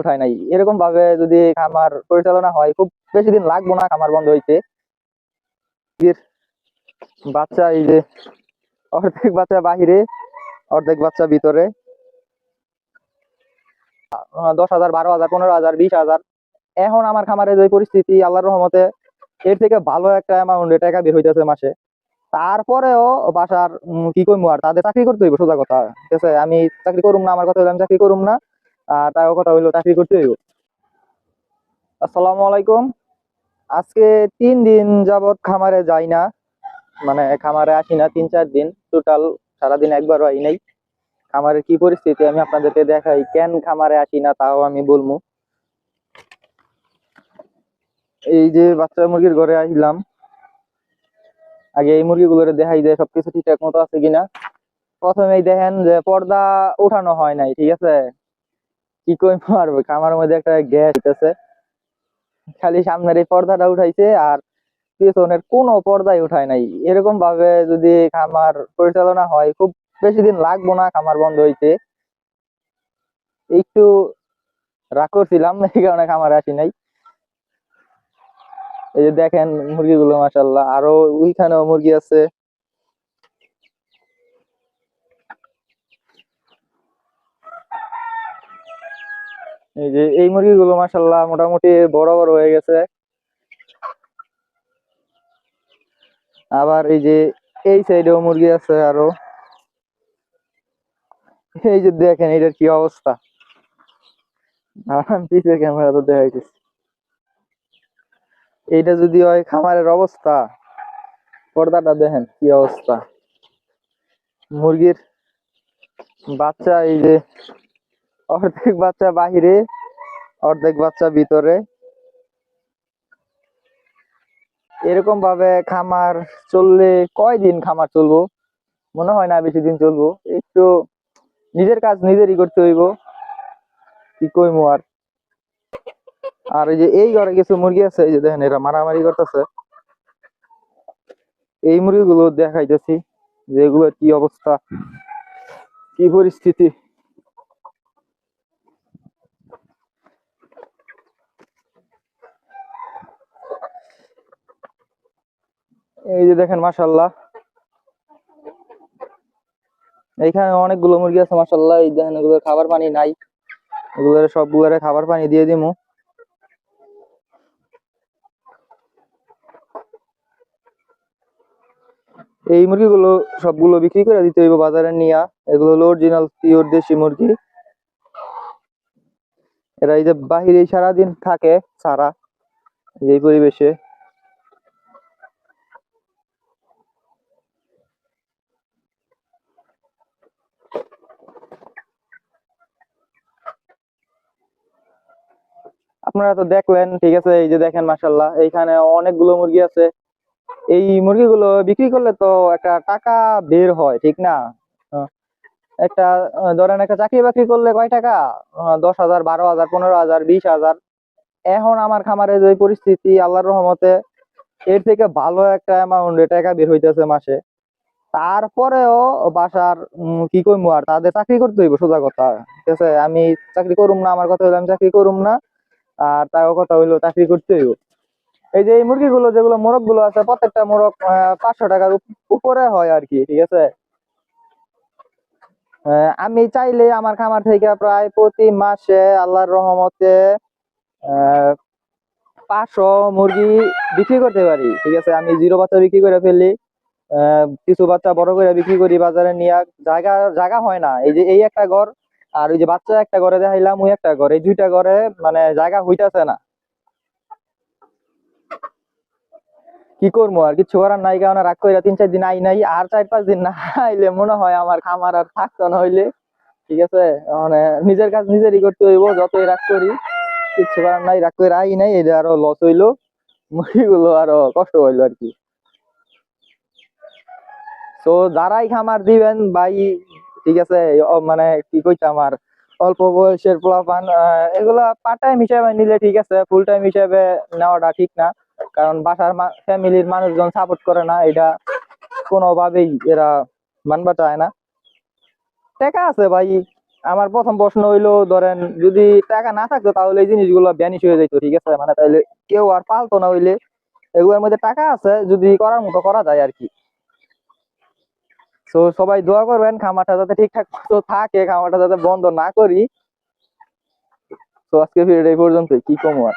উঠায় নাই। এরকম ভাবে যদি খামার পরিচালনা হয় খুব বেশি দিন লাগবো না খামার বন্ধ হইতে। বাচ্চা এই যে অর্ধেক বাচ্চা বাহিরে, অর্ধেক বাচ্চা ভিতরে। 10,000, 12,000, 15,000, 20,000। এখন আমার খামারে যে পরিস্থিতি, আল্লাহর রহমতে এর থেকে ভালো একটা অ্যামাউন্টে টাকা বের হইতেছে মাসে। তারপরেও বাসার কি কইমু আর, তাদের চাকরি করতে হইব, সোজা কথা। ঠিক আছে, আমি চাকরি করুম না, আমার কথা হইলো আমি চাকরি করুম না, আর তার কথা হইলো চাকরি করতে হইব। আসসালামু আলাইকুম। আজকে 3 দিন যাবত খামারে যাই না, মানে খামারে আসি না 3-4 দিন টোটাল, সারাদিন একবারও আই নাই। খামারের কি পরিস্থিতি আমি আপনাদেরকে দেখাই, কেন খামারে আসি না তাও আমি বলবো। এই যে বাচ্চা মুরগির ঘরে আসলাম, আগে এই মুরগিগুলোর দেখাই যে সবকিছু ঠিকঠাক মতো আছে কিনা। প্রথমেই দেখেন যে পর্দা উঠানো হয় নাই, ঠিক আছে। কি কই মারবো, খামারের মধ্যে একটা গ্যাস হইতেছে, খালি সামনের এই পর্দাটা উঠাইছে আর পেছনের কোনো পর্দাই উঠায় নাই। এরকম ভাবে যদি খামার পরিচালনা হয় খুব বেশি দিন লাগবো না খামার বন্ধ হইতে। একটু রাগ করছিলাম, এই কারণে খামারে আসি নাই। এই যে দেখেন মুরগিগুলো, মাশাআল্লাহ। আরো ওইখানেও মুরগি আছে। এই যে এই মুরগিগুলো মাশাআল্লাহ মোটামুটি বড় বড় হয়ে গেছে। আবার এই যে এই সাইডেও মুরগি আছে আরো। এই যে দেখেন এটার কি অবস্থা, আমি পিছের ক্যামেরা তো দেখাইতেছি। এইটা যদি হয় খামারের অবস্থা, পর্দাটা দেখেন কি অবস্থা। মুরগির বাচ্চা এই যে অর্ধেক বাচ্চা বাহিরে, অর্ধেক বাচ্চা ভিতরে। এরকম ভাবে খামার চললে কয়দিন খামার চলবো, মনে হয় না বেশি দিন চলবো। একটু নিজের কাজ নিজেরই করতে হইব, কি কইমু আর। আর এই যে এই ঘরে কিছু মুরগি আছে, এই যে দেখেন এরা মারামারি করতেছে। এই মুরগিগুলো দেখাইতেছি যে এগুলোর কি অবস্থা, কি পরিস্থিতি। এই যে দেখেন মাশাআল্লাহ, এইখানে অনেকগুলো মুরগি আছে মাশাআল্লাহ। এই দেখেন এগুলো খাবার পানি নাই, এগুলোর সবগুলোরে খাবার পানি দিয়ে দিমু। এই মুরগিগুলো সবগুলো বিক্রি করে দিতে হইব বাজারে নিয়া। এগুলো হলো অরিজিনাল পিওর দেশি মুরগি। এরা এই যে বাহিরে সারাদিন থাকে সারা এই পরিবেশে। আপনারা তো দেখলেন, ঠিক আছে। এই যে দেখেন মাশাআল্লাহ, এইখানে অনেকগুলো মুরগি আছে। এই মুরগিগুলো বিক্রি করলে তো একটা টাকা বের হয়, ঠিক না? আহ, একটা ধরেন একটা চাকরি বাকরি করলে কয় টাকা, 10,000, 12,000, 15,000, 20,000। এখন আমার খামারে যে পরিস্থিতি, আল্লাহর রহমতে এর থেকে ভালো একটা অ্যামাউন্টে টাকা বের হইতেছে মাসে। তারপরেও বাসার কি কইমু আর, তাদের চাকরি করতে হইব, সোজা কথা। ঠিক আছে, আমি চাকরি করুম না, আমার কথা হইলো আমি চাকরি করুম না, আর তার কথা হইলো চাকরি করতে হইব। এই যে এই মুরগিগুলো, যেগুলো মোরগ গুলো আছে, প্রত্যেকটা মোরগ 500 টাকার উপরে হয় আর কি, ঠিক আছে। আমি চাইলে আমার খামার থেকে প্রায় প্রতি মাসে আল্লাহর রহমতে 500 মুরগি বিক্রি করতে পারি, ঠিক আছে। আমি জিরো বাচ্চা বিক্রি করে ফেলি, কিছু বাচ্চা বড় করে বিক্রি করি বাজারে নিয়ে। জায়গা জায়গা হয় না, এই যে এই একটা ঘর, আর ওই যে বাচ্চা একটা ঘরে দেখাইলাম, ওই একটা ঘর, এই দুইটা ঘরে মানে জায়গা হইতাছে না। কি করবো আর, কিছু করার নাই, কারণ রাগ করে 3-4 দিন আই নাই। আর 4-5 দিন না আইলে মনে হয় আমার খামার আর থাকতো না হইলে, ঠিক আছে। মানে নিজের কাজ নিজেরই করতে হইব, যতই রাগ করি। কিচ্ছু করার নাই, রাগ করে আই নাই, এটা আরো লস হইলো, মুরগিগুলো আরো কষ্ট হইলো আর কি। তো যারাই খামার দিবেন ভাই, ঠিক আছে, মানে কি কইতাম আর, অল্প বয়সের পোলাপান, এগুলা পার্ট টাইম হিসেবে নিলে ঠিক আছে, ফুল টাইম হিসেবে নেওয়াটা ঠিক না। কারণ বাসার ফ্যামিলির মানুষজন সাপোর্ট করে না, এটা কোনোভাবেই এরা মানবা চায় না। টাকা আছে ভাই, আমার প্রথম প্রশ্ন হইলো, ধরেন যদি টাকা না থাকতো তাহলে এই জিনিসগুলো ভ্যানিশ হয়ে যেত, ঠিক আছে, মানে তাইলে কেউ আর পালতো না হইলে। এগুলোর মধ্যে টাকা আছে, যদি করার মতো করা যায় আর কি। তো সবাই দোয়া করবেন খামারটা যাতে ঠিকঠাক মতো থাকে, খামারটা যাতে বন্ধ না করি। তো আজকে ভিডিওটা এই পর্যন্তই, কি কমু আর।